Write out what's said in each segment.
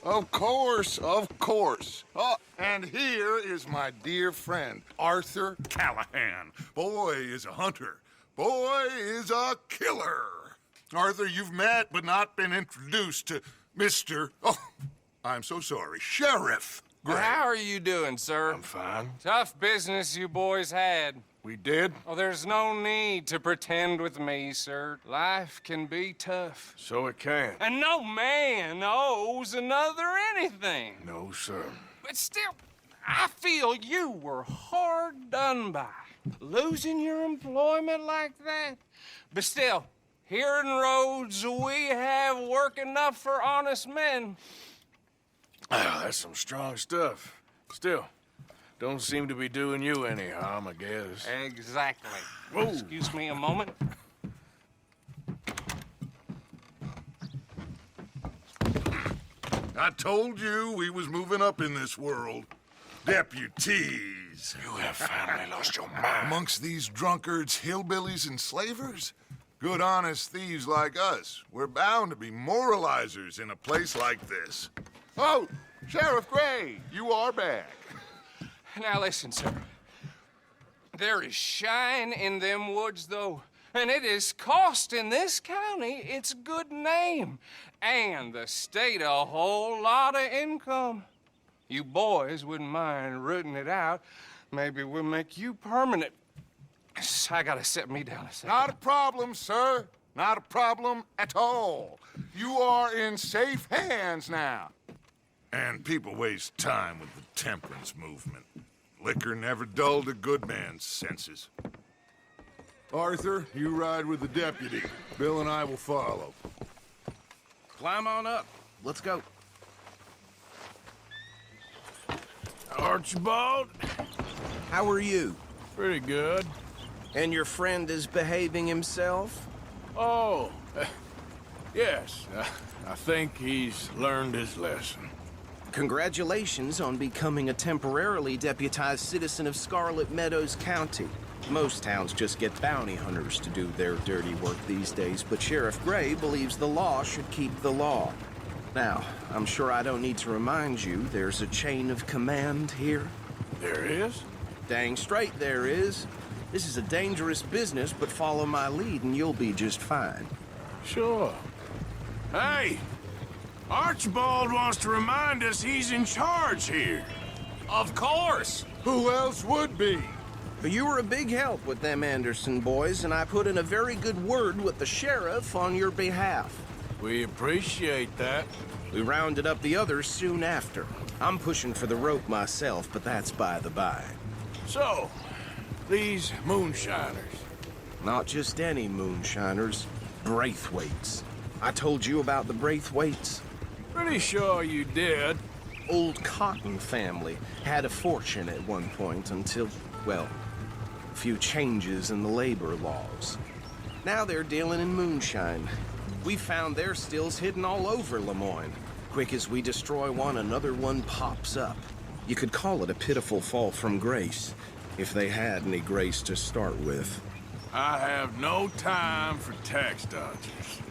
Of course, of course. Oh, and here is my dear friend, Arthur Callahan. Boy is a hunter. Boy is a killer. Arthur, you've met but not been introduced to Mr. Oh, I'm so sorry, Sheriff Gray. How are you doing, sir? I'm fine. Tough business you boys had. We did? Oh, there's no need to pretend with me, sir. Life can be tough. So it can. And no man owes another anything. No, sir. But still, I feel you were hard done by. Losing your employment like that. But still, here in Rhodes, we have work enough for honest men. Oh, that's some strong stuff. Still, don't seem to be doing you any harm, I guess. Exactly. Whoa. Excuse me a moment. I told you we was moving up in this world. Deputies. You have finally lost your mind. Amongst these drunkards, hillbillies, and slavers? Good, honest thieves like us. We're bound to be moralizers in a place like this. Oh, Sheriff Gray, you are back. Now listen, sir. There is shine in them woods, though, and it is costing this county its good name and the state a whole lot of income. You boys wouldn't mind rooting it out. Maybe we'll make you permanent. I gotta set me down a second. Not a problem, sir. Not a problem at all. You are in safe hands now. And people waste time with the temperance movement. Liquor never dulled a good man's senses. Arthur, you ride with the deputy. Bill and I will follow. Climb on up. Let's go. Archibald? How are you? Pretty good. And your friend is behaving himself? Oh, yes. I think he's learned his lesson. Congratulations on becoming a temporarily deputized citizen of Scarlet Meadows County. Most towns just get bounty hunters to do their dirty work these days, but Sheriff Gray believes the law should keep the law. Now, I'm sure I don't need to remind you there's a chain of command here. There is? Dang straight there is. This is a dangerous business, but follow my lead and you'll be just fine. Sure. Hey! Archibald wants to remind us he's in charge here. Of course! Who else would be? You were a big help with them Anderson boys, and I put in a very good word with the sheriff on your behalf. We appreciate that. We rounded up the others soon after. I'm pushing for the rope myself, but that's by the by. So, these moonshiners. Not just any moonshiners, Braithwaites. I told you about the Braithwaites. Pretty sure you did. Old Cotton family had a fortune at one point until, well, a few changes in the labor laws. Now they're dealing in moonshine. We found their stills hidden all over Lemoyne. Quick as we destroy one, another one pops up. You could call it a pitiful fall from grace, if they had any grace to start with. I have no time for tax dodgers.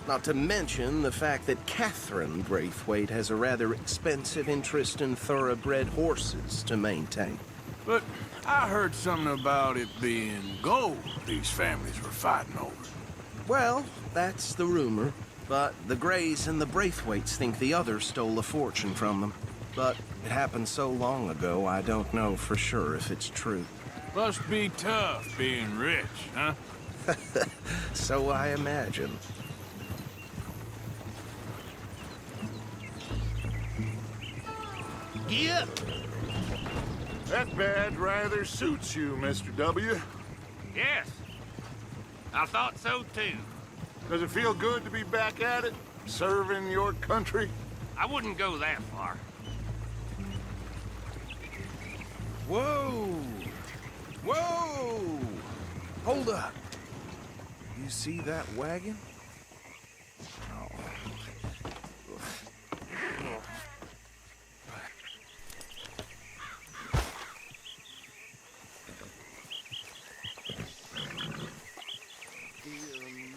Not to mention the fact that Catherine Braithwaite has a rather expensive interest in thoroughbred horses to maintain. But I heard something about it being gold these families were fighting over. Well, that's the rumor. But the Grays and the Braithwaites think the others stole a fortune from them. But it happened so long ago, I don't know for sure if it's true. Must be tough being rich, huh? So I imagine. Yep. That badge rather suits you, Mr. W. Yes, I thought so too. Does it feel good to be back at it, serving your country? I wouldn't go that far. Whoa! Whoa! Hold up. You see that wagon? Oh. Dear me,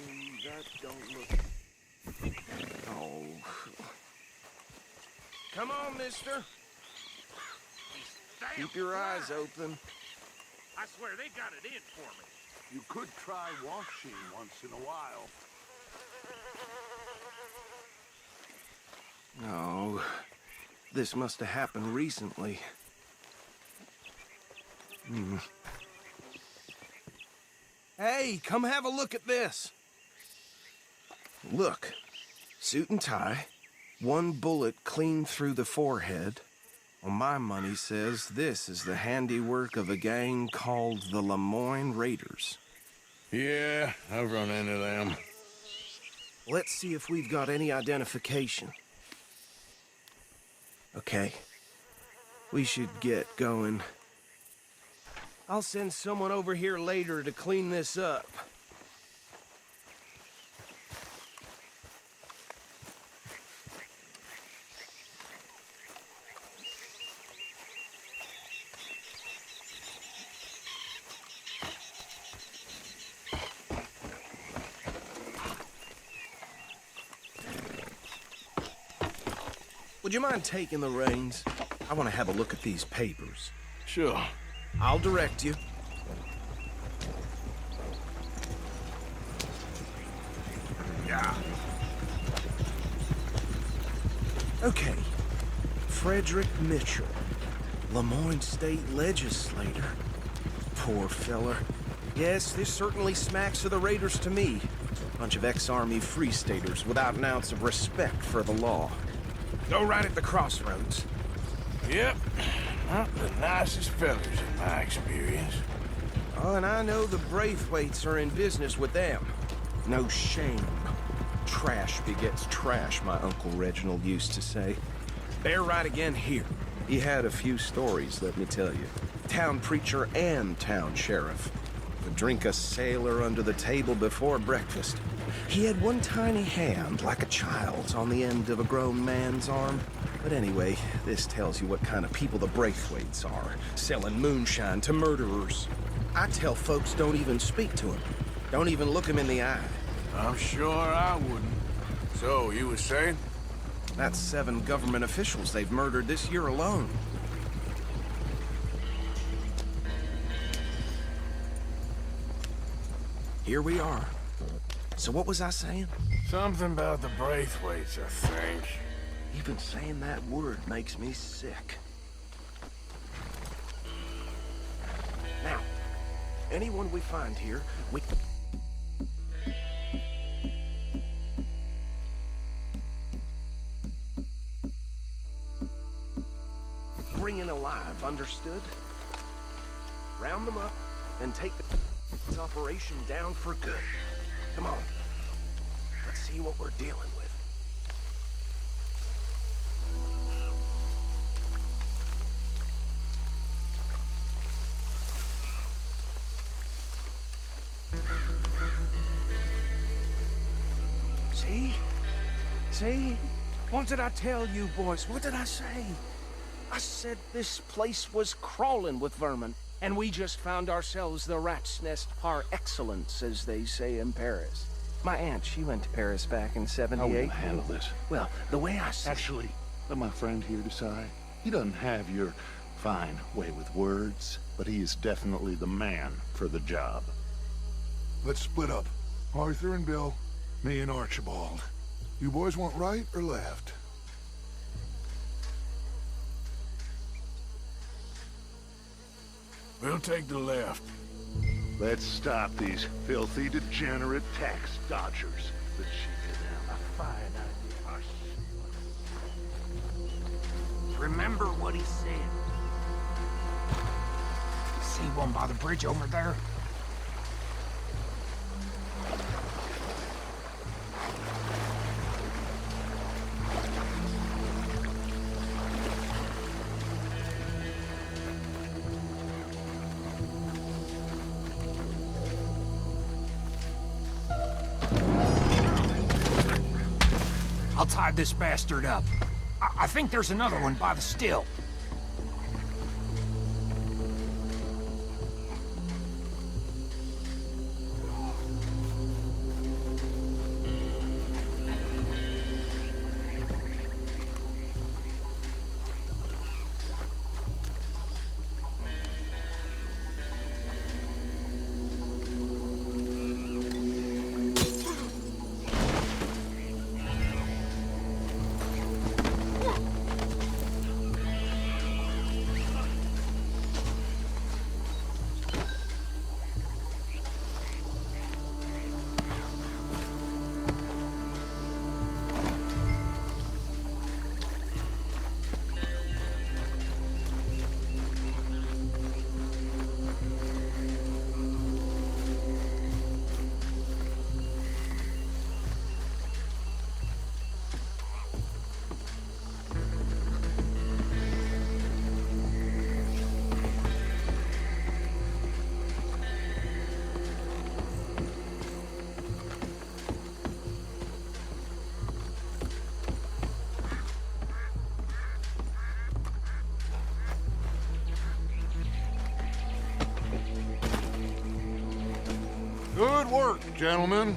that don't look... Oh. Come on, mister. Damn Keep your eyes flies. open. I swear they got it in for me. You could try washing once in a while. No, this must have happened recently. Hey, come have a look at this. Look, suit and tie, one bullet clean through the forehead. Well, my money says this is the handiwork of a gang called the Lemoyne Raiders. Yeah, I've run into them. Let's see if we've got any identification. Okay. We should get going. I'll send someone over here later to clean this up. Would you mind taking the reins? I want to have a look at these papers. Sure. I'll direct you. Yeah. Okay. Frederick Mitchell, Lemoyne State Legislator. Poor feller. Yes, this certainly smacks of the Raiders to me. Bunch of ex-Army Free Staters without an ounce of respect for the law. Go right at the crossroads. Yep. Not the nicest fellas in my experience. Oh, and I know the Braithwaites are in business with them. No shame. Trash begets trash, my Uncle Reginald used to say. They're right again here. He had a few stories, let me tell you. Town preacher and town sheriff. Would drink a sailor under the table before breakfast. He had one tiny hand, like a child's, on the end of a grown man's arm. But anyway, this tells you what kind of people the Braithwaites are, selling moonshine to murderers. I tell folks don't even speak to him. Don't even look him in the eye. I'm sure I wouldn't. So, you were saying? That's 7 government officials they've murdered this year alone. Here we are. So what was I saying? Something about the Braithwaites, I think. Even saying that word makes me sick. Now, anyone we find here, we... bring in alive, understood? Round them up and take this operation down for good. Come on. Let's see what we're dealing with. See? See? What did I tell you, boys? What did I say? I said this place was crawling with vermin, and we just found ourselves the rat's nest par excellence, as they say in Paris. My aunt, she went to Paris back in How '78. will handle this? Well, the way I see Actually, let my friend here decide. He doesn't have your fine way with words, but he is definitely the man for the job. Let's split up. Arthur and Bill, me and Archibald. You boys want right or left? We'll take the left. Let's stop these filthy, degenerate tax dodgers. The chief of them. A fine idea. Remember what he said. See one by the bridge over there? I'll tie this bastard up. I think there's another one by the still. Good work, gentlemen.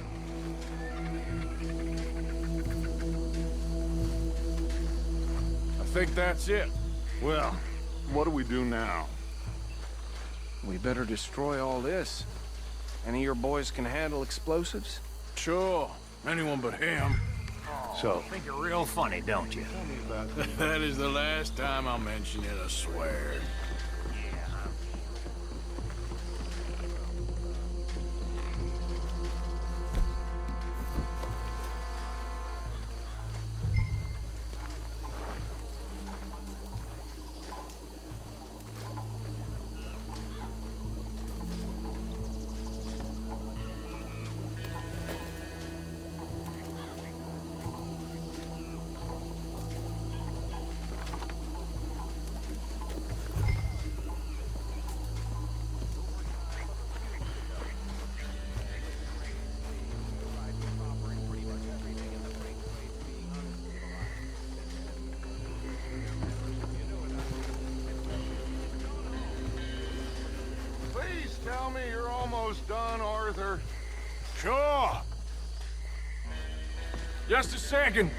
I think that's it. Well, what do we do now? We better destroy all this. Any of your boys can handle explosives? Sure. Anyone but him. So, Think you're real funny, don't you? That is the last time I'll mention it, I swear. Please tell me you're almost done, Arthur. Sure. Just a second.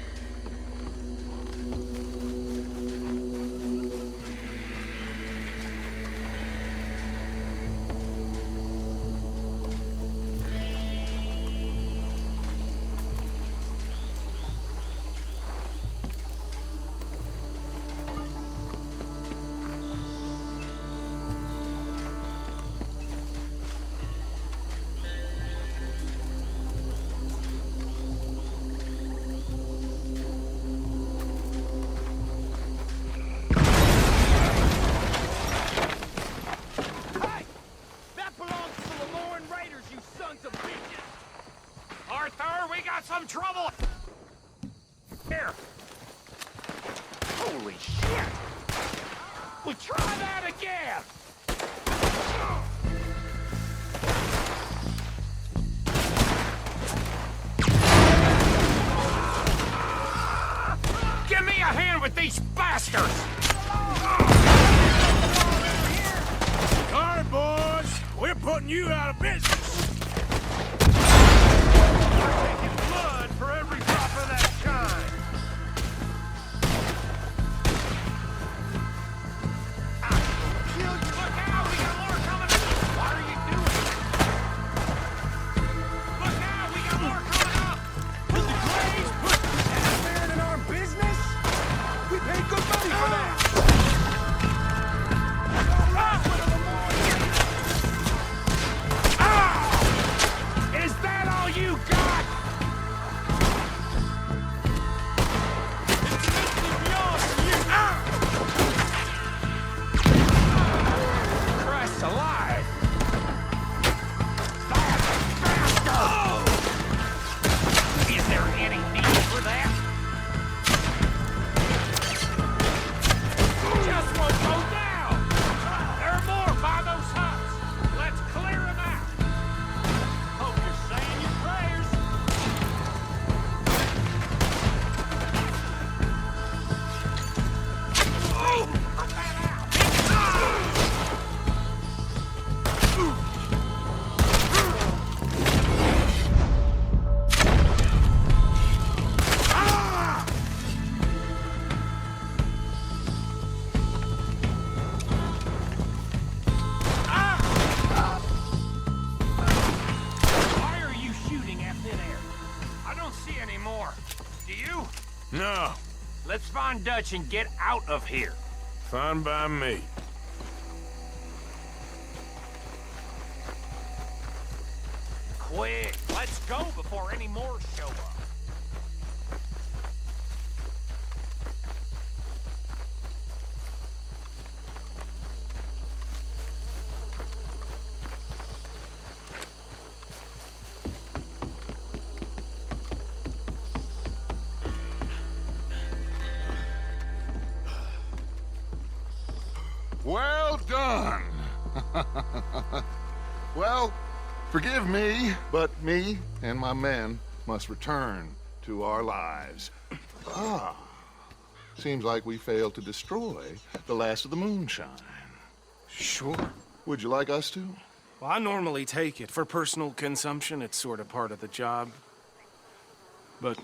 That belongs to the Lemoran Raiders, you sons of bitches! Arthur, we got some trouble! Here! Holy shit! Well, try that again! Give me a hand with these bastards! All right, boys. We're putting you out of business. We're taking blood for every drop of that shine! Look out! We got more coming! What are you doing? Look out! We got more coming up! Will the Grays put interfering in our business? We paid good money for that! Is that all you got? Christ alive! Is there any need for that? Just won't go down! There are more by those huts! Let's clear them out! Hope you're saying your prayers! Oh! Cut that out! Why are you shooting at thin air? I don't see any more. Do you? No. Let's find Dutch and get out of here. Fine by me. Quick, let's go before any more show up. Well done. Well, forgive me, but me and my men must return to our lives. Ah, seems like we failed to destroy the last of the moonshine. Sure. Would you like us to? Well, I normally take it. For personal consumption, it's sort of part of the job. But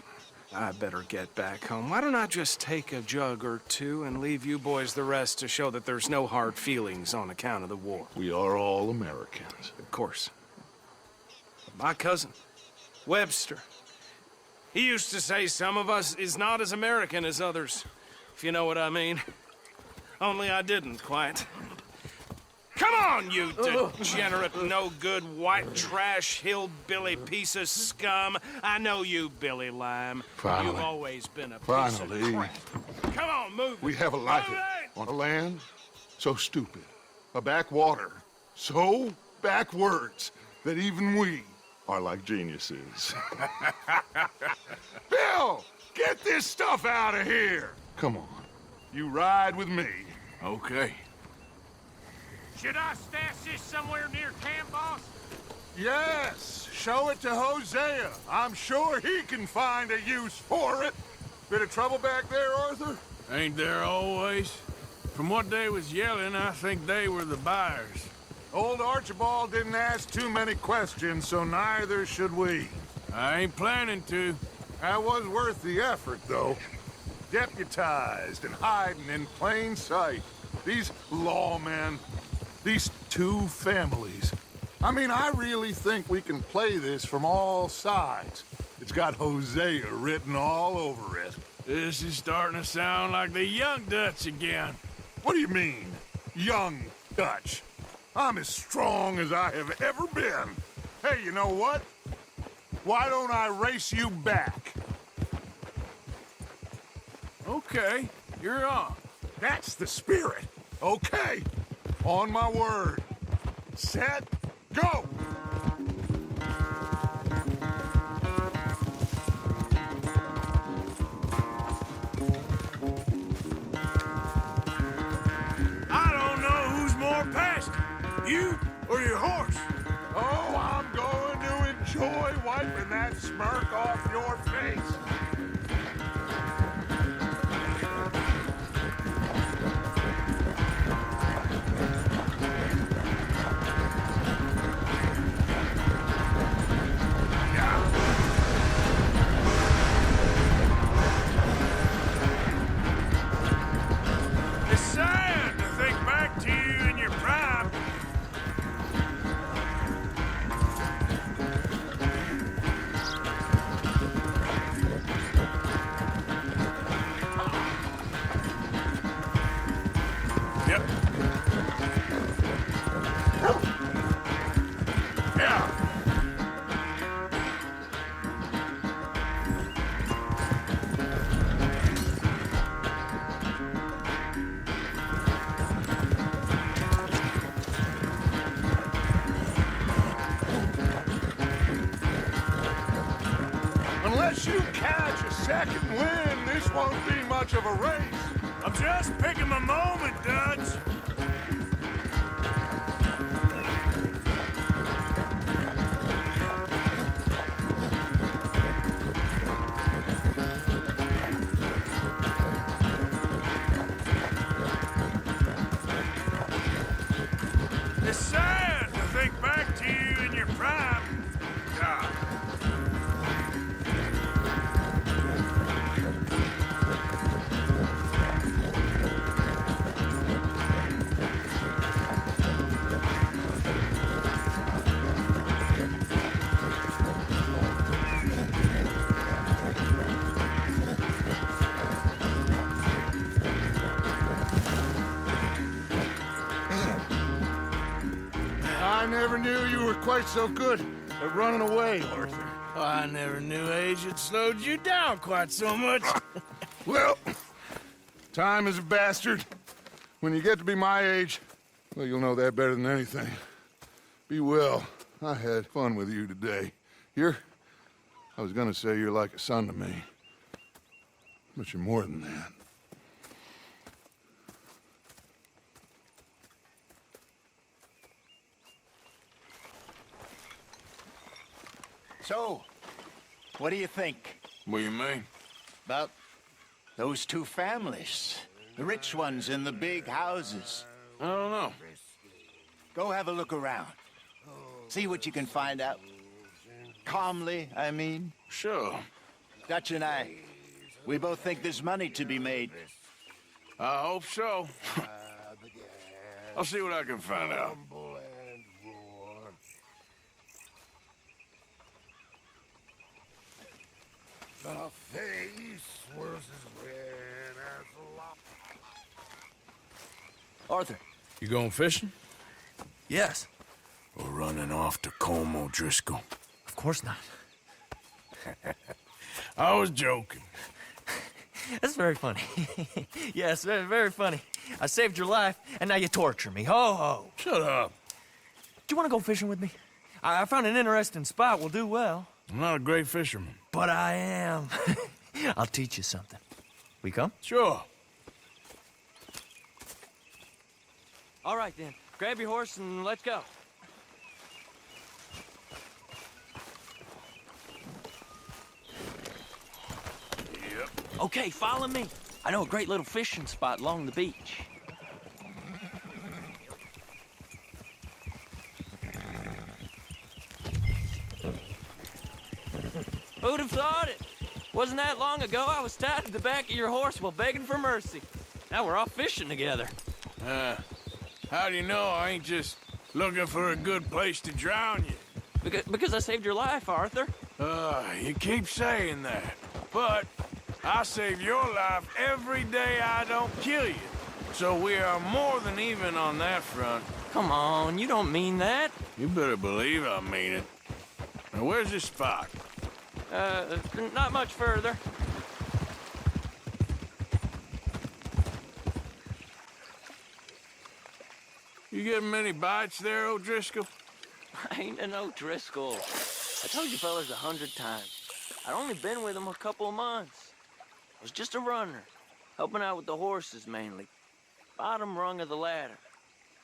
I better get back home. Why don't I just take a jug or two and leave you boys the rest to show that there's no hard feelings on account of the war? We are all Americans. Of course. My cousin, Webster, he used to say some of us is not as American as others, if you know what I mean. Only I didn't quite. Come on, you degenerate, no-good, white trash, hillbilly piece of scum. I know you, Billy Lime. Finally. You've always been a piece Finally. of crap. Come on, move We it. have a life Move it! on a land so stupid, a backwater so backwards that even we are like geniuses. Bill, get this stuff out of here. Come on, you ride with me. Okay. Should I stash this somewhere near camp, boss? Yes, show it to Hosea. I'm sure he can find a use for it. Bit of trouble back there, Arthur? Ain't there always? From what they was yelling, I think they were the buyers. Old Archibald didn't ask too many questions, so neither should we. I ain't planning to. That was worth the effort, though. Deputized and hiding in plain sight. These lawmen, these two families. I mean, I really think we can play this from all sides. It's got Hosea written all over it. This is starting to sound like the Young Dutch again. What do you mean, young Dutch? I'm as strong as I have ever been. Hey, you know what? Why don't I race you back? Okay, you're on. That's the spirit. Okay, on my word. Set, go! I don't know who's more past you or your horse. Oh, I'm going to enjoy wiping that smirk off your face. It's sad to think back to you in your prime. Yep. Yeah. Unless you catch a second wind, this won't be much of a race. I'm just picking my moment, Dutch. It's sad to think back to you in your prime. God. I never knew you were quite so good at running away, Arthur. I never knew age had slowed you down quite so much. Well, time is a bastard. When you get to be my age, well, you'll know that better than anything. Be well. I had fun with you today. I was gonna say you're like a son to me. But you're more than that. So, what do you think What do you mean? about those two families? The rich ones in the big houses. I don't know. Go have a look around. See what you can find out. Calmly, I mean. Sure. Dutch and I, we both think there's money to be made. I hope so. I'll see what I can find out. The face was as red as a lop. Arthur. You going fishing? Yes. Or running off to Colm O'Driscoll? Of course not. I was joking. That's very funny. Yes, very, very funny. I saved your life, and now you torture me. Ho, ho. Shut up. Do you want to go fishing with me? I found an interesting spot. We'll do well. I'm not a great fisherman. But I am. I'll teach you something. We come? Sure. All right, then. Grab your horse and let's go. Yep. Okay, follow me. I know a great little fishing spot along the beach. Who'd have thought it? Wasn't that long ago I was tied to the back of your horse while begging for mercy. Now we're off fishing together. How do you know I ain't just looking for a good place to drown you? Because I saved your life, Arthur. You keep saying that. But I save your life every day I don't kill you. So we are more than even on that front. Come on, you don't mean that. You better believe I mean it. Now, where's this spot? Not much further. You getting many bites there, O'Driscoll? I ain't an O'Driscoll. I told you fellas 100 times. I'd only been with him a couple of months. I was just a runner, helping out with the horses mainly. Bottom rung of the ladder.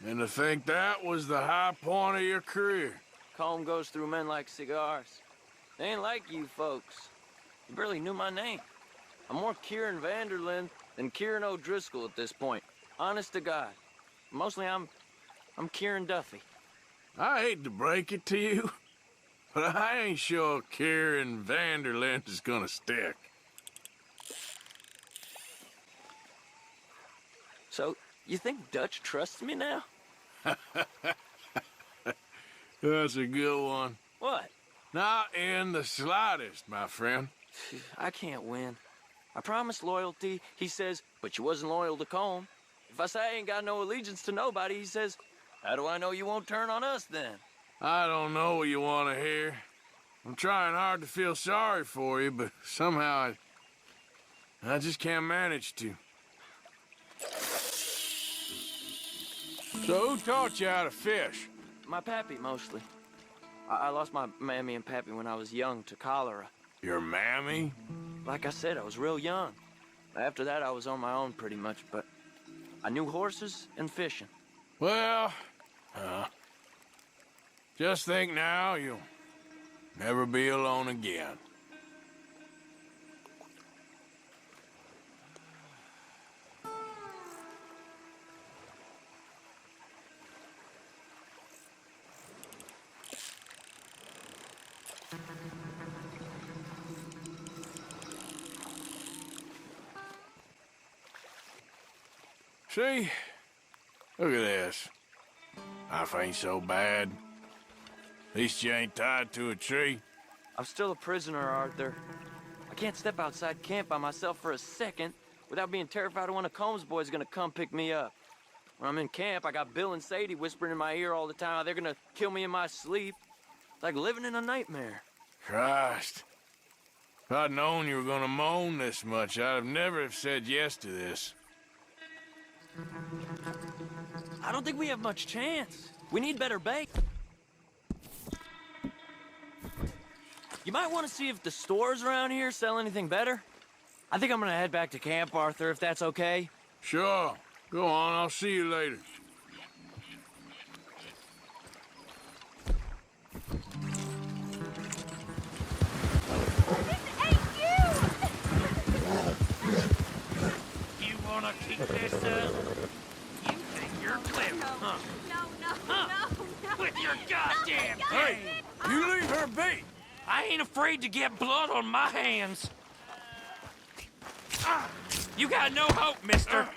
And to think that was the high point of your career. Colm goes through men like cigars. They ain't like you folks. You barely knew my name. I'm more Kieran Vanderlyn than Kieran O'Driscoll at this point. Honest to God. Mostly I'm Kieran Duffy. I hate to break it to you, but I ain't sure Kieran Vanderlyn is gonna stick. So, you think Dutch trusts me now? That's a good one. What? Not in the slightest, my friend. I can't win. I promised loyalty, he says, but you wasn't loyal to Colm. If I say I ain't got no allegiance to nobody, he says, how do I know you won't turn on us then? I don't know what you want to hear. I'm trying hard to feel sorry for you, but somehow I just can't manage to. So who taught you how to fish? My pappy, mostly. I lost my mammy and pappy when I was young to cholera. Your mammy? Like I said, I was real young. After that, I was on my own pretty much, but I knew horses and fishing. Well, just think now you'll never be alone again. See? Look at this. Life ain't so bad. At least you ain't tied to a tree. I'm still a prisoner, Arthur. I can't step outside camp by myself for a second without being terrified of one of Colm's boys gonna come pick me up. When I'm in camp, I got Bill and Sadie whispering in my ear all the time how they're gonna kill me in my sleep. It's like living in a nightmare. Christ. If I'd known you were gonna moan this much, I'd have never have said yes to this. I don't think we have much chance. We need better bait. You might want to see if the stores around here sell anything better. I think I'm gonna head back to camp, Arthur, if that's okay. Sure. Go on, I'll see you later. You wanna keep this up? You think you're clever, huh? No, Huh? no, no, Quit your goddamn Hey, game! you leave her be. I ain't afraid to get blood on my hands. You got no hope, mister.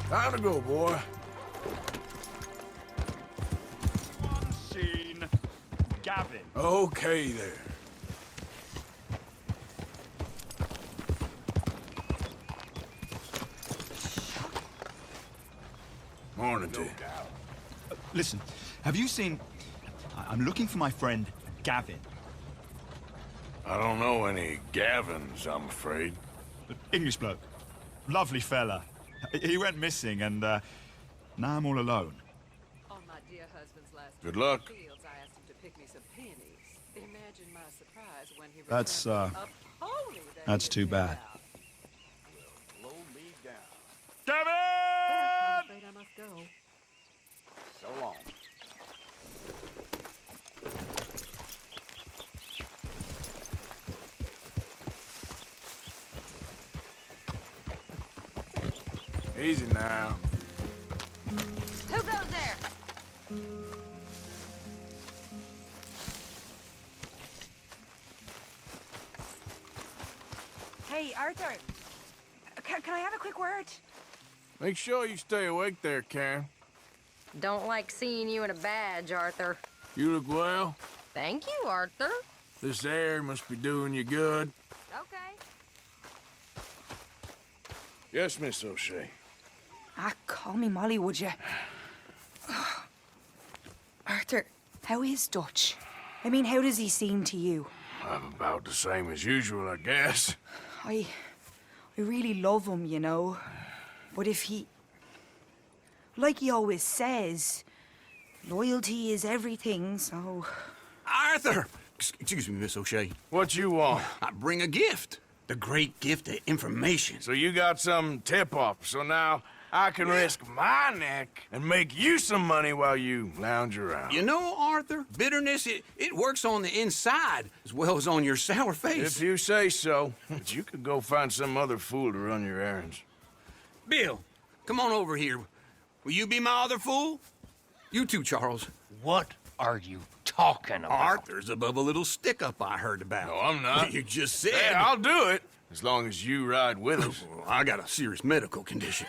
Time to go, boy. Scene. Gavin. Okay, there. Morning to you. Listen, have you seen... I'm looking for my friend, Gavin. I don't know any Gavins, I'm afraid. English bloke. Lovely fella. He went missing, and now I'm all alone. On my dear husband's last Good luck. fields, I asked him to pick me some pennies. Imagine my surprise when he That's, returned a pony that that's he too had bad. out. Gavin! I'm afraid I must go. So long. Easy now. Who goes there? Hey, Arthur. Can I have a quick word? Make sure you stay awake there, Karen. Don't like seeing you in a badge, Arthur. You look well. Thank you, Arthur. This air must be doing you good. Okay. Yes, Miss O'Shea. Ah, call me Molly, would you? Arthur, how is Dutch? I mean, how does he seem to you? I'm about the same as usual, I guess. I really love him, you know. But if he... Like he always says, loyalty is everything, so... Arthur! Excuse me, Miss O'Shea. What you want? I bring a gift. The great gift of information. So you got some tip-off, so now I can risk my neck and make you some money while you lounge around. You know, Arthur, bitterness, it works on the inside as well as on your sour face. If you say so, but you could go find some other fool to run your errands. Bill, come on over here. Will you be my other fool? You too, Charles. What are you talking about? Arthur's above a little stick-up I heard about. No, I'm not. You just said... Hey, I'll do it, as long as you ride with us. I got a serious medical condition.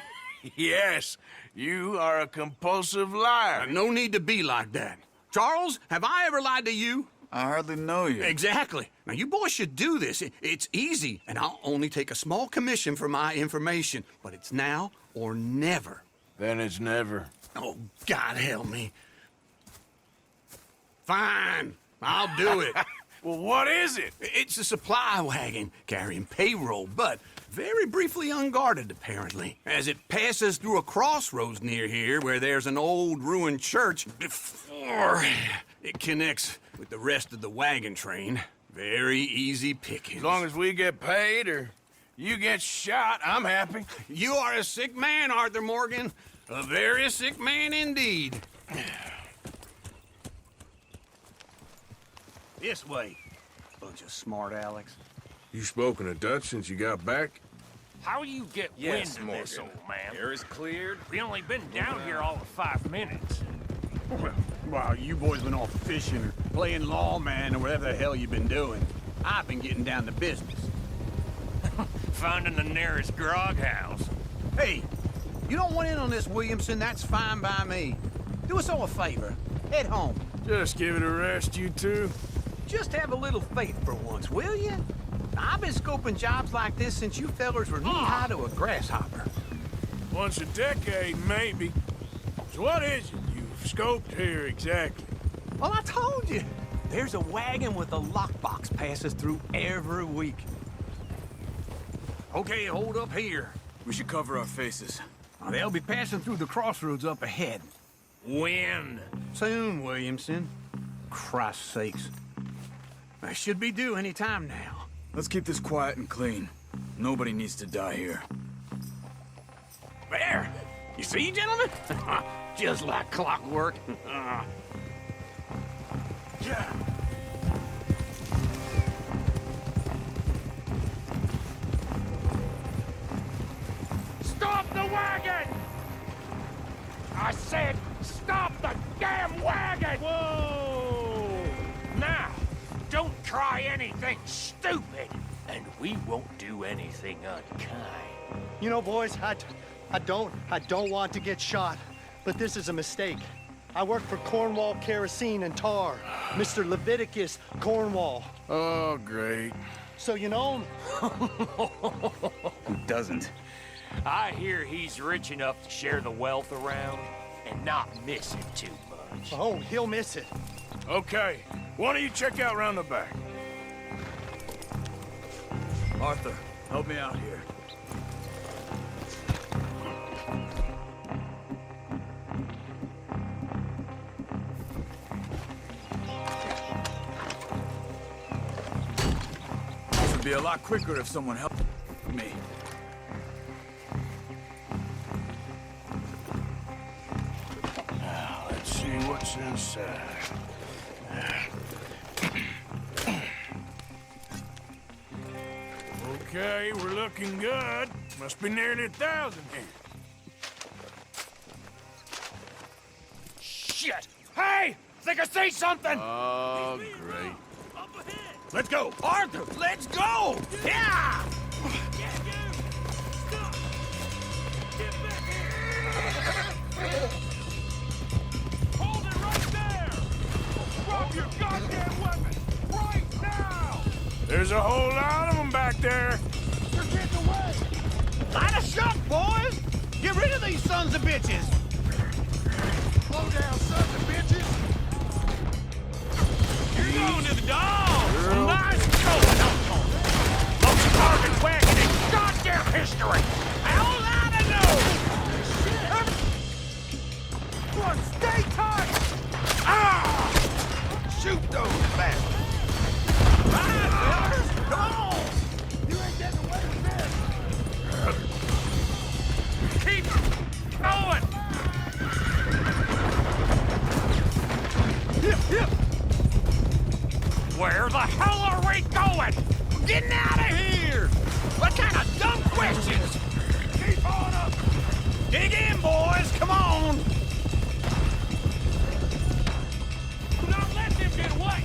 Yes, you are a compulsive liar. No need to be like that. Charles, have I ever lied to you? I hardly know you. Exactly. Now, you boys should do this. It's easy, and I'll only take a small commission for my information. But it's now or never. Then it's never. Oh, God help me. Fine. I'll do it. Well, what is it? It's a supply wagon carrying payroll, but very briefly unguarded, apparently. As it passes through a crossroads near here where there's an old ruined church before it connects with the rest of the wagon train. Very easy pickings. As long as we get paid or you get shot, I'm happy. You are a sick man, Arthur Morgan. A very sick man indeed. This way. Bunch of smart Alex. You spoken to Dutch since you got back? How you get Yes, wind of this, Morgan. old man? Air is cleared. We only been down here all of 5 minutes. While you boys been off fishing or playing lawman or whatever the hell you've been doing, I've been getting down to business. Finding the nearest grog house. Hey, you don't want in on this, Williamson, that's fine by me. Do us all a favor. Head home. Just give it a rest, you two. Just have a little faith for once, will you? I've been scoping jobs like this since you fellers were knee-high to a grasshopper. Once a decade, maybe. So what is it you've scoped here exactly? Well, I told you. There's a wagon with a lockbox passes through every week. Okay, hold up here. We should cover our faces. They'll be passing through the crossroads up ahead. When? Soon, Williamson. Christ's sakes. I should be due any time now. Let's keep this quiet and clean. Nobody needs to die here. There! You see, gentlemen? Just like clockwork. Yeah. Stop the wagon! I said, stop the damn wagon! Whoa! Now, don't try anything stupid, and we won't do anything unkind. You know, boys, I don't want to get shot, but this is a mistake. I work for Cornwall Kerosene and Tar, Mr. Leviticus Cornwall. Oh, great. So you know him? Who doesn't? I hear he's rich enough to share the wealth around and not miss it too much. Oh, he'll miss it. Okay, why don't you check out round the back? Arthur, help me out here. This would be a lot quicker if someone helped me. Now, let's see what's inside. Okay, we're looking good. Must be nearly 1,000 here. Shit! Hey! Think I see something! Oh, great. Let's go! Arthur, let's go! Yeah! Hold it right there! Drop your goddamn weapon! Right now! There's a whole lot of them back there. You're getting away! Line a shot, boys! Get rid of these sons of bitches! Slow down, sons of bitches! You're going to the dog! Nice going, Uncle! Most garbage wagon in goddamn history! How loud I know! One, stay tight! Ah! Shoot those bastards! Right, fellas! Come on! You ain't getting away with this! Keep going! Where the hell are we going? Getting out of here! What kind of dumb questions? Keep on up! Dig in, boys! Come on! Do not let them get away!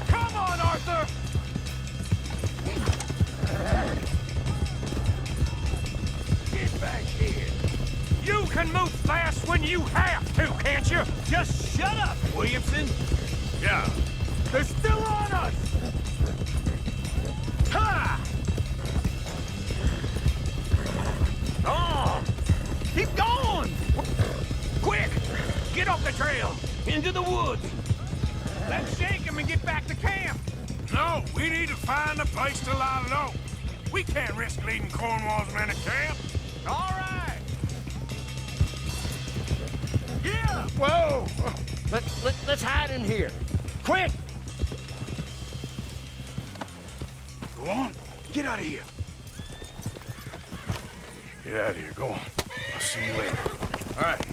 Come on, Arthur! Get back here! You can move fast when you have to, can't you? Just shut up, Williamson! Yeah. They're still on us! Ha! On! Keep going! Quick! Get off the trail! Into the woods! Let's shake him and get back to camp! No, we need to find a place to lie low. We can't risk leading Cornwall's men to camp. All right! Yeah! Whoa! Let's hide in here. Quick! Go on, get out of here. Get out of here, go on. I'll see you later. All right,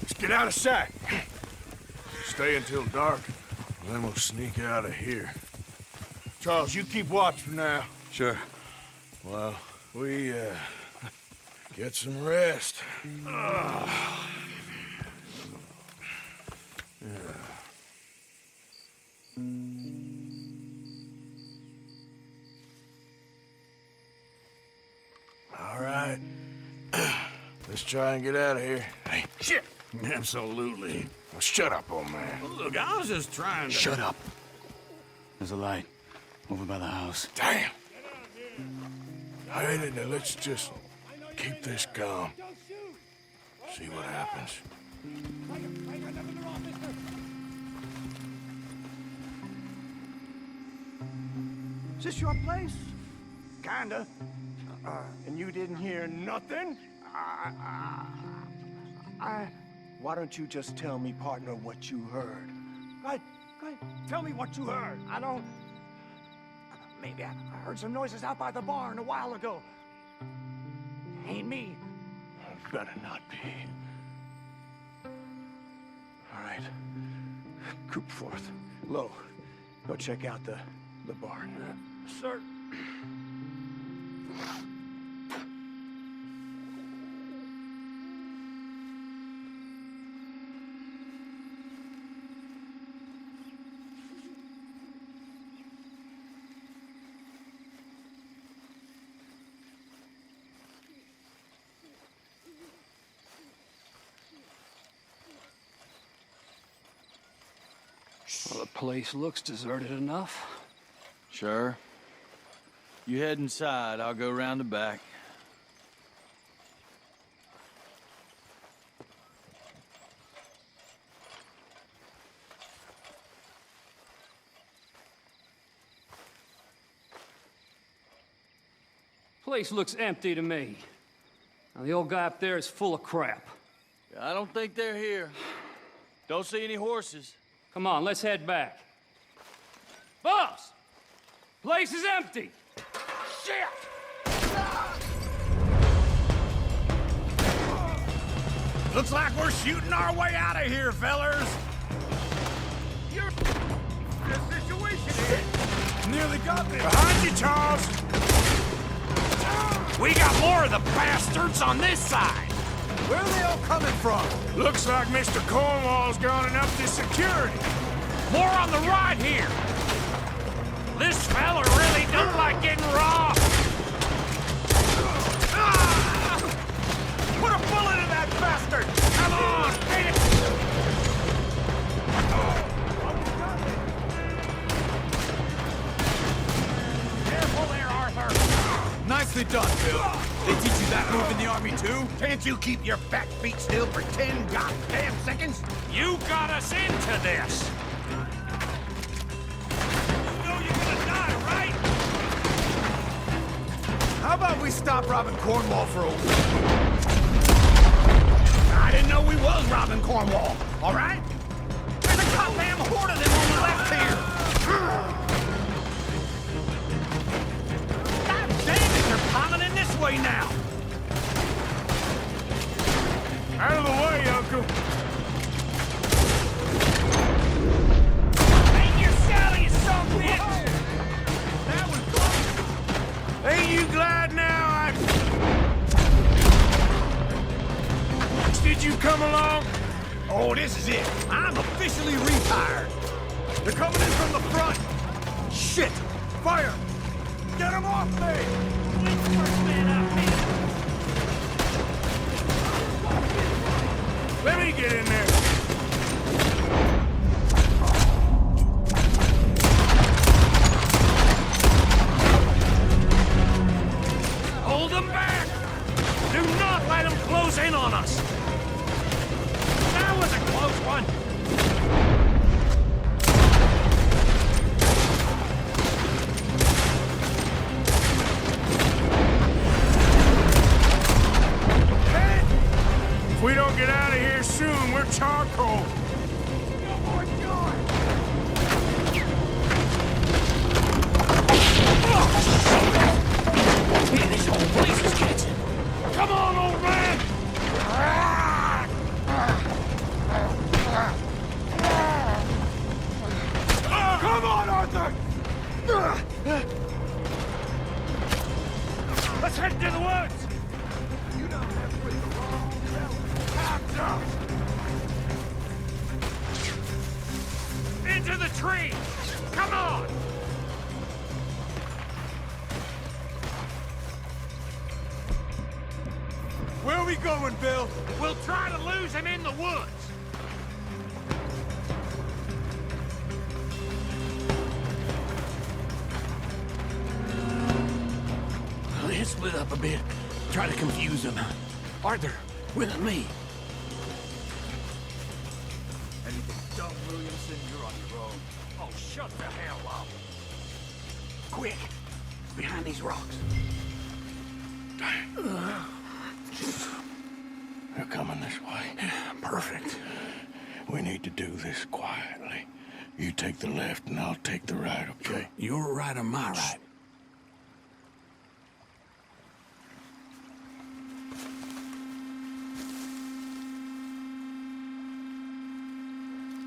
let's get out of sight. Stay until dark, and then we'll sneak out of here. Charles, you keep watch for now. Sure. Well, we, get some rest. All right. Let's try and get out of here. Hey, shit! Absolutely. Well, shut up, old man. Look, I was just trying to... Shut up. There's a light over by the house. Damn. All right, now let's just keep this calm. See what happens. Is this your place? Kinda. And you didn't hear nothing? Why don't you just tell me, partner, what you heard? Go ahead. Tell me what you heard. I don't... Maybe I heard some noises out by the barn a while ago. Ain't me. Better not be. All right. Group forth. Low. Go check out the barn. Sir. Well, the place looks deserted enough. Sure. You head inside, I'll go round the back. Place looks empty to me. Now, the old guy up there is full of crap. I don't think they're here. Don't see any horses. Come on, let's head back. Boss! Place is empty! Shit! Looks like we're shooting our way out of here, fellers. The situation is... Nearly got me. Behind you, Charles. We got more of the bastards on this side. Where are they all coming from? Looks like Mr. Cornwall's gone and upped his security. More on the right here. This fella really don't like getting raw. Put a bullet in that bastard! Come on, hit it! Careful there, Arthur. Nicely done, Bill. They teach you that move in the army, too? Can't you keep your back feet still for 10 goddamn seconds? You got us into this! You know you're gonna die, right? How about we stop robbing Cornwall for a week? I didn't know we was robbing Cornwall, all right? There's a goddamn horde of them on the left here! God damn it, they're piling in this way now! Out of the way, Uncle! Ain't your Sally, you son of a bitch! That was close! Ain't you glad now Did you come along? Oh, this is it. I'm officially retired. They're coming in from the front. Shit! Fire! Get them off me! Police first man out here. Let me get in there. Hold them back! Do not let them close in on us! That was a close one! If we don't get out of here soon, we're charcoal! Man, this whole place is catching! Come on, old man! Come on, Arthur! Let's head to the woods! You don't have with the wrong fella. Into the tree! Come on! Where are we going, Bill? We'll try to lose him in the woods. Let's split up a bit. Try to confuse him. Arthur, with me. Anything done, Williamson, you're on your own. Oh, shut the hell up. Quick, behind these rocks. They're coming this way. Perfect. We need to do this quietly. You take the left and I'll take the right, okay? Your right or my right?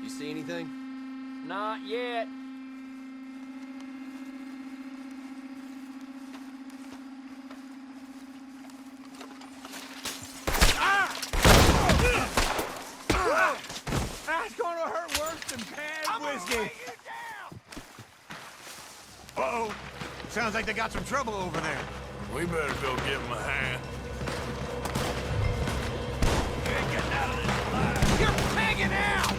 You see anything? Not yet. That's gonna hurt worse than bad whiskey. Uh-oh. Sounds like they got some trouble over there. We better go give them a hand. You're hanging out!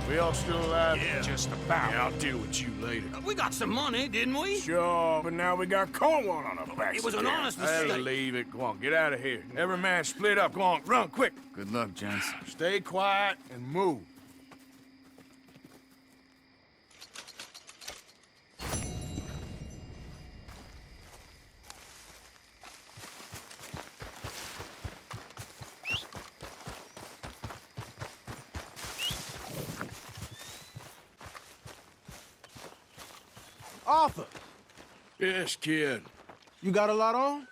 We all still alive? Yeah. Just about. Yeah, I'll deal with you later. We got some money, didn't we? Sure, but now we got Cornwall on our backs. It was an again. honest That'll mistake. leave it. Go on, get out of here. Every man split up. Go on, run, quick. Good luck, gents. Stay quiet and move. Arthur, Yes, kid. you got a lot on?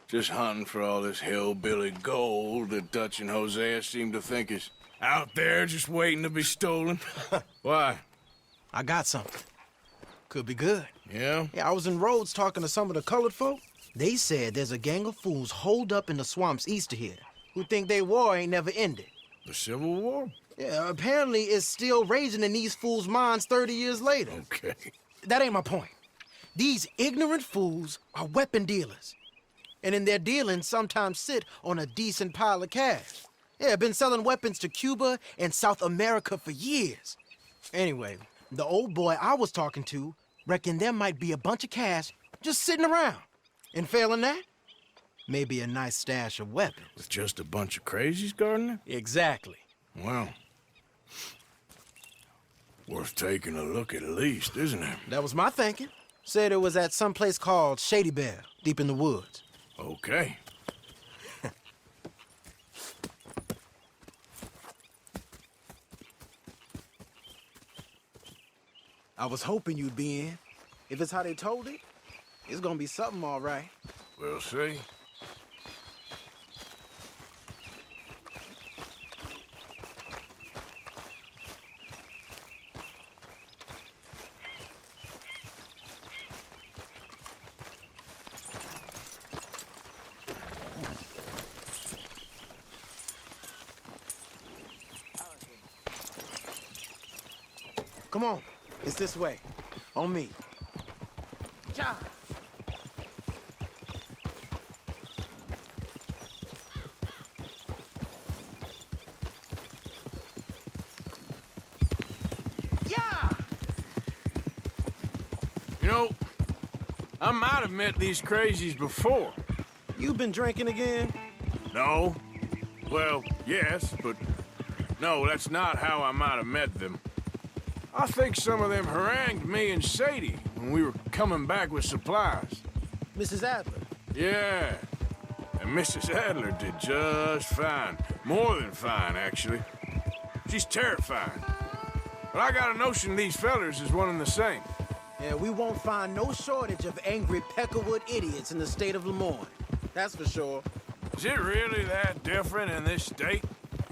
Just hunting for all this hillbilly gold that Dutch and Hosea seem to think is out there just waiting to be stolen. Why? I got something. Could be good. Yeah? Yeah, I was in Rhodes talking to some of the colored folk. They said there's a gang of fools holed up in the swamps east of here who think their war ain't never ended. The Civil War? Yeah, apparently it's still raging in these fools' minds 30 years later. Okay. That ain't my point. These ignorant fools are weapon dealers. And in their dealings sometimes sit on a decent pile of cash. Yeah, been selling weapons to Cuba and South America for years. Anyway, the old boy I was talking to reckoned there might be a bunch of cash just sitting around. And failing that, maybe a nice stash of weapons. With just a bunch of crazies guarding it? Exactly. Well, worth taking a look at least, isn't it? That was my thinking. Said it was at some place called Shady Bear, deep in the woods. Okay. I was hoping you'd be in. If it's how they told it, it's gonna be something all right. We'll see. Come on, it's this way. On me. Ja. Yeah! You know, I might have met these crazies before. You been drinking again? No. Well, yes, but no, that's not how I might have met them. I think some of them harangued me and Sadie when we were coming back with supplies. Mrs. Adler? Yeah. And Mrs. Adler did just fine. More than fine, actually. She's terrifying. But I got a notion these fellers is one and the same. Yeah, we won't find no shortage of angry Peckerwood idiots in the state of Lemoyne. That's for sure. Is it really that different in this state?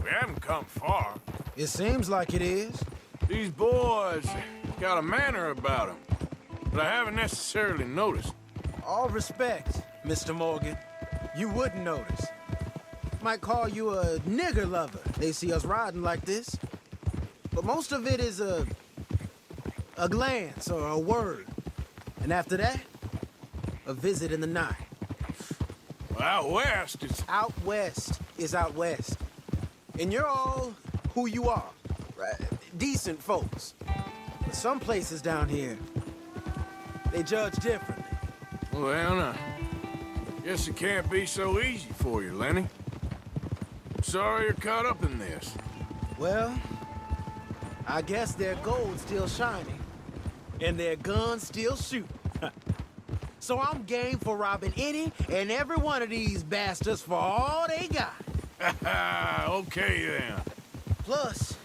We haven't come far. It seems like it is. These boys got a manner about them, but I haven't necessarily noticed. All respect. Mr. Morgan. You wouldn't notice. Might call you a nigger lover. They see us riding like this. But most of it is a glance or a word. And after that, a visit in the night. Well, out west, it's... Out west is out west. And you're all who you are. Right? Decent folks. But some places down here, they judge differently. Well, now, guess it can't be so easy for you, Lenny. Sorry you're caught up in this. Well, I guess their gold's still shining. And their guns still shoot. So I'm game for robbing any and every one of these bastards for all they got. Okay, then. Plus,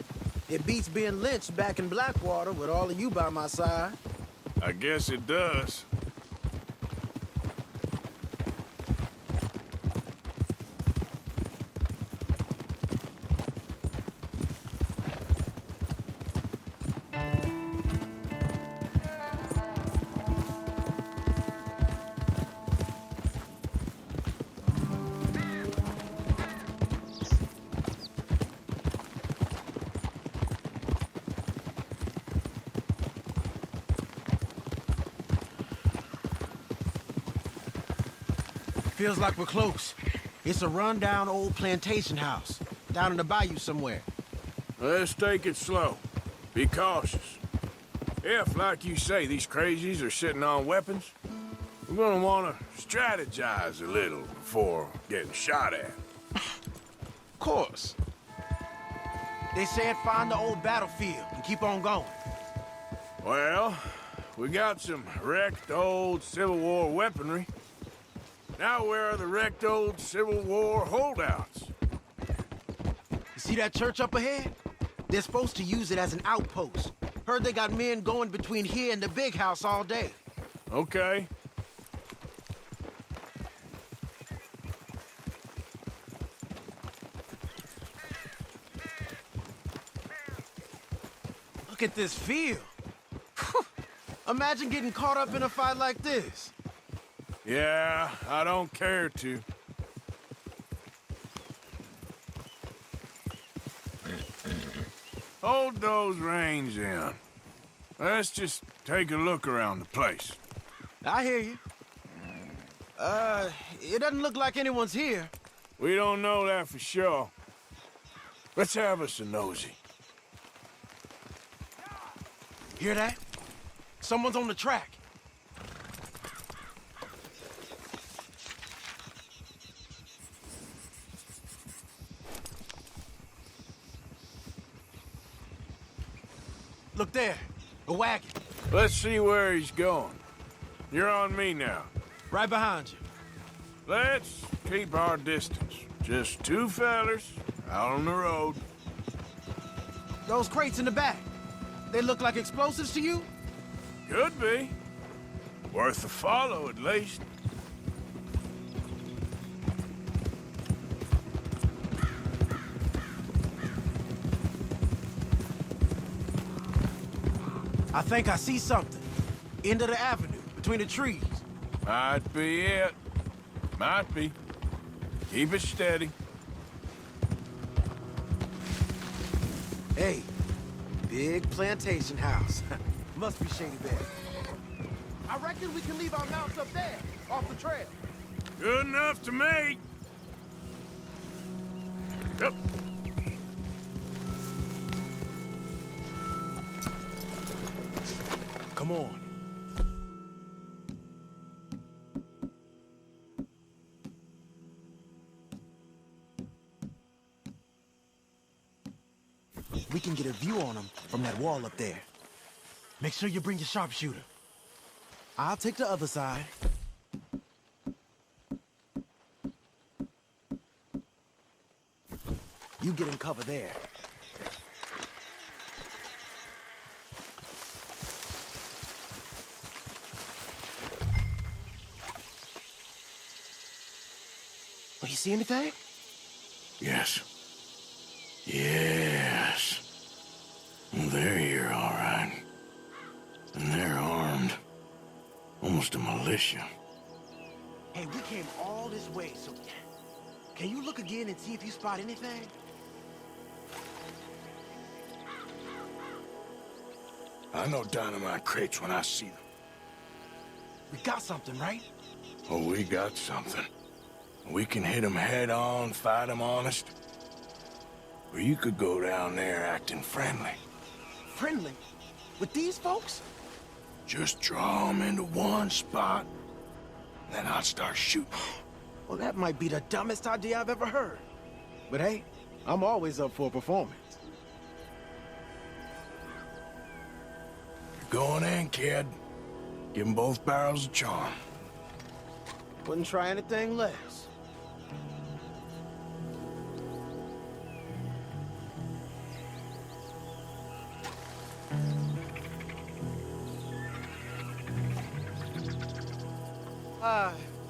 it beats being lynched back in Blackwater with all of you by my side. I guess it does. Feels like we're close. It's a rundown old plantation house, down in the bayou somewhere. Let's take it slow. Be cautious. If, like you say, these crazies are sitting on weapons, we're gonna want to strategize a little before getting shot at. Of course. They said find the old battlefield and keep on going. Well, we got some wrecked old Civil War weaponry. Now where are the wrecked old Civil War holdouts? You see that church up ahead? They're supposed to use it as an outpost. Heard they got men going between here and the big house all day. Okay. Look at this field. Imagine getting caught up in a fight like this. Yeah, I don't care to. Hold those reins in. Let's just take a look around the place. I hear you. It doesn't look like anyone's here. We don't know that for sure. Let's have us a nosy. Hear that? Someone's on the track. Look there, a wagon. Let's see where he's going. You're on me now. Right behind you. Let's keep our distance. Just two fellers out on the road. Those crates in the back, they look like explosives to you? Could be. Worth a follow, at least. I think I see something. End of the avenue, between the trees. Might be it. Might be. Keep it steady. Hey, big plantation house. Must be Shady Bear. I reckon we can leave our mounts up there, off the trail. Good enough to me. Yep. Come on. We can get a view on them from that wall up there. Make sure you bring your sharpshooter. I'll take the other side. You get in cover there. Oh, you see anything? Yes. Yes. They're here, all right. And they're armed. Almost a militia. Hey, we came all this way, so can you look again and see if you spot anything? I know dynamite crates when I see them. We got something, right? Oh, we got something. We can hit them head on, fight them honest. Or you could go down there acting friendly. Friendly? With these folks? Just draw them into one spot, then I'll start shooting. Well, that might be the dumbest idea I've ever heard. But hey, I'm always up for a performance. You're going in, kid. Give them both barrels of charm. Wouldn't try anything less.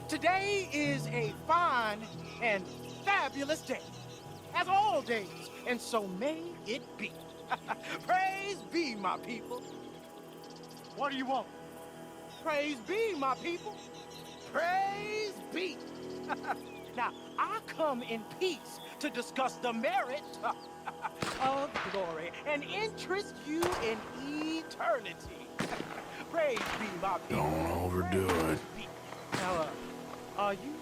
Today is a fine and fabulous day, as all days, and so may it be. Praise be, my people. What do you want? Praise be, my people. Praise be. Now, I come in peace to discuss the merit of glory and interest you in eternity. Praise be, my people. Don't overdo it. Now, are you?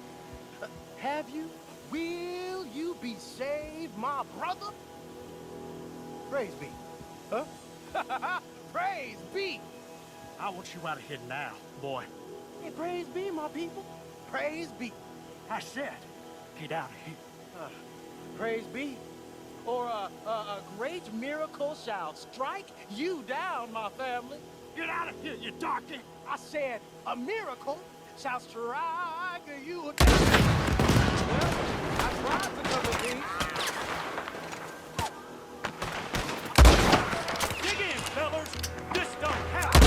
Have you? Will you be saved, my brother? Praise be. Huh? Praise be. I want you out of here now, boy. Hey, praise be, my people. Praise be. I said, get out of here. Praise be. Or a great miracle shall strike you down, my family. Get out of here, you darky. I said, a miracle shall strike you down. Well, I tried to cover things. Dig in, fellas. This don't happen.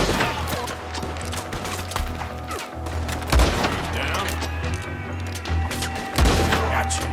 Down. Gotcha.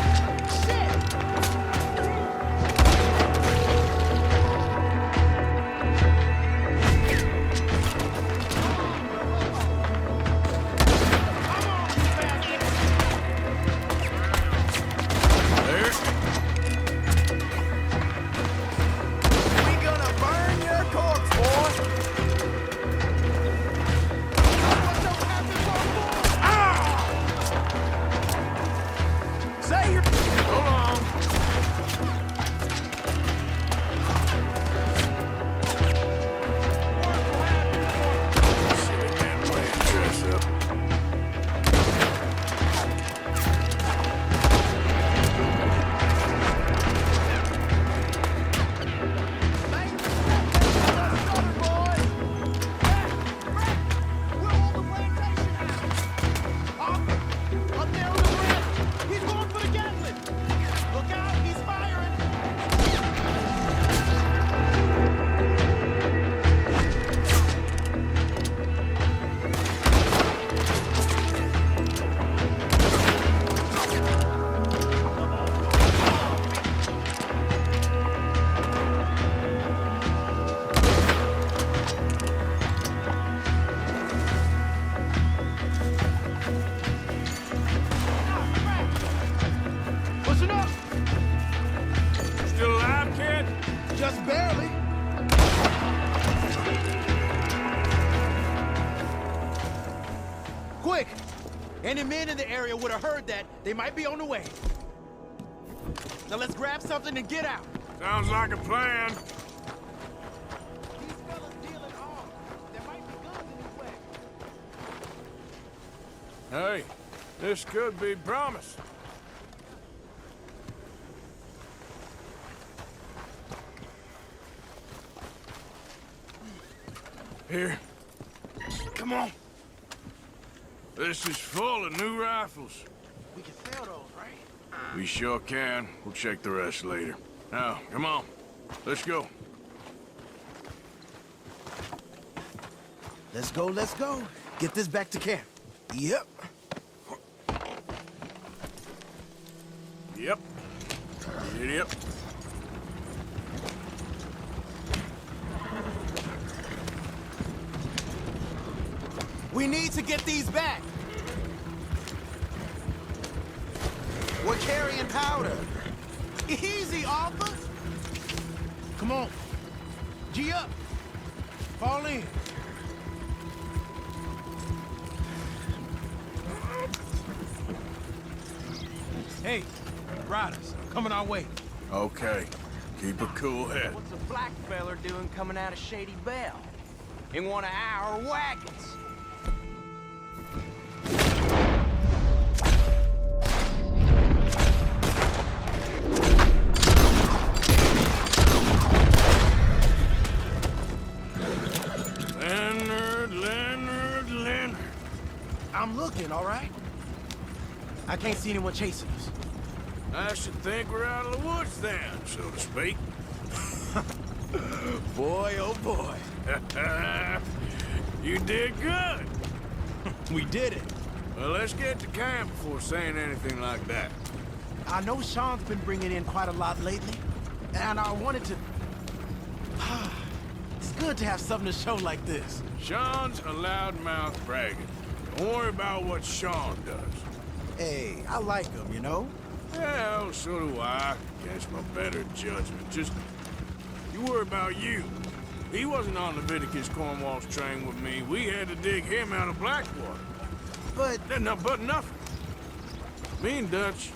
Just barely. Quick! Any men in the area would have heard that. They might be on the way. Now let's grab something and get out. Sounds like a plan. These fellas dealing arms. There might be guns in his way. Hey, this could be promising. Here. Come on. This is full of new rifles. We can sell those, right? We sure can. We'll check the rest later. Now, come on. Let's go. Let's go, let's go. Get this back to camp. Yep. Yep. Yep. We need to get these back. We're carrying powder. Easy, Arthur. Come on. G up. Fall in. Hey, riders, coming our way. Okay. Keep a cool head. What's a black feller doing coming out of Shady Belle? In one of our wagons. Leonard. I'm looking, all right? I can't see anyone chasing us. I should think we're out of the woods then, so to speak. Boy, oh boy. You did good. We did it. Well, let's get to camp before saying anything like that. I know Sean's been bringing in quite a lot lately, and I wanted to... It's good to have something to show like this. Sean's a loudmouth bragging. Don't worry about what Sean does. Hey, I like him, you know? Well, so do I, against my better judgment. Just, you worry about you. He wasn't on Leviticus Cornwall's train with me. We had to dig him out of Blackwater. But nothing. Me and Dutch,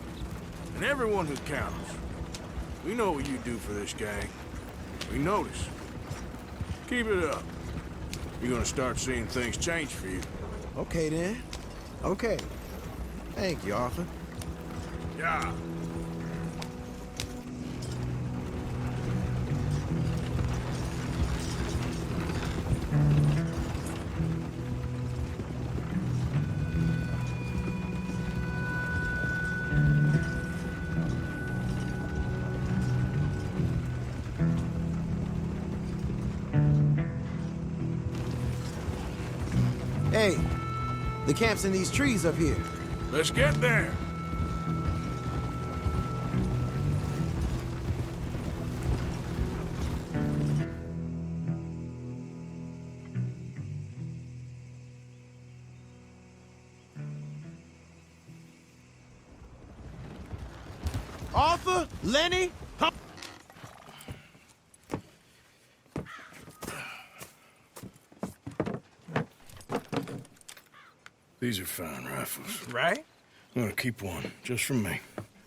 and everyone who counts, we know what you do for this gang. We notice. Keep it up. You're gonna start seeing things change for you. Okay, then. Okay. Thank you, Arthur. Yeah. Hey, the camp's in these trees up here. Let's get there. Arthur? Lenny? These are fine rifles. Right? I'm gonna keep one, just for me.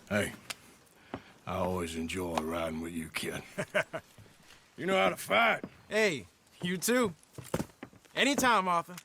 Hey, I always enjoy riding with you, kid. You know how to fight. Hey, you too. Anytime, Arthur.